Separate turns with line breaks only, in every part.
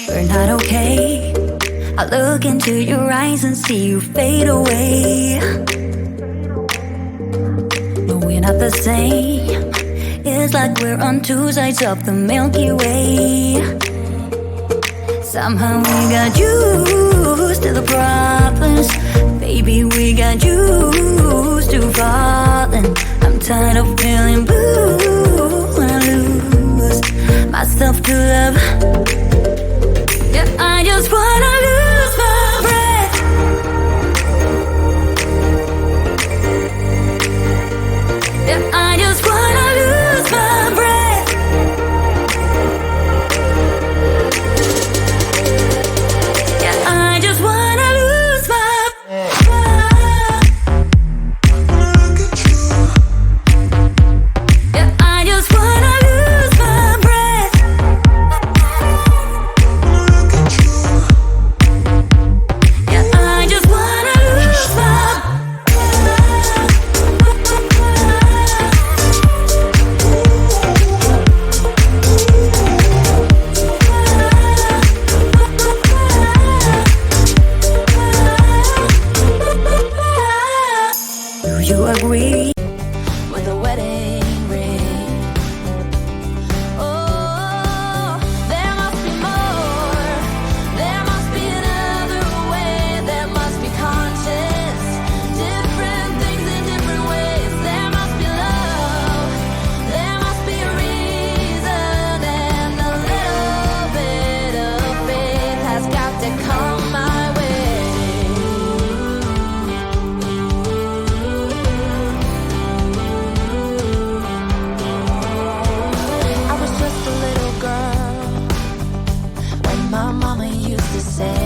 we're not okay. I look into your eyes and see you fade away. No, we're not the same. It's like we're on two sides of the Milky Way. Somehow we got used to the problems. Baby, we got used to falling. I'm tired of feeling blue when I lose myself to love. Yeah, I just wanna lose my breath. Yeah, I just wanna lose my breath. Yeah, I just wanna lose my breath. Yeah, I just wanna lose my breath. Yeah, I just wanna lose my Do you agree with the wedding ring? Oh, there must be more. There must be another way. There must be conscious. Different things in different ways. There must be love. There must be a reason. And a little bit of faith has got to come my way. I was just a little girl when my mama used to say,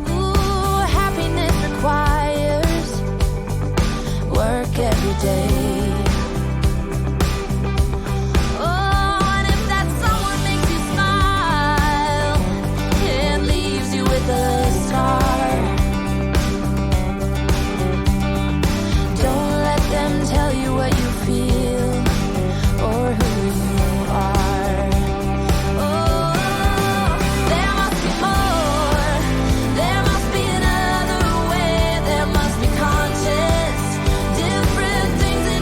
ooh, happiness requires work every day. Oh, and if that someone makes you smile and leaves you with a scar, don't let them tell you what you feel or who you are. Oh, there must be more. There must be another way. There must be conscious. Different things in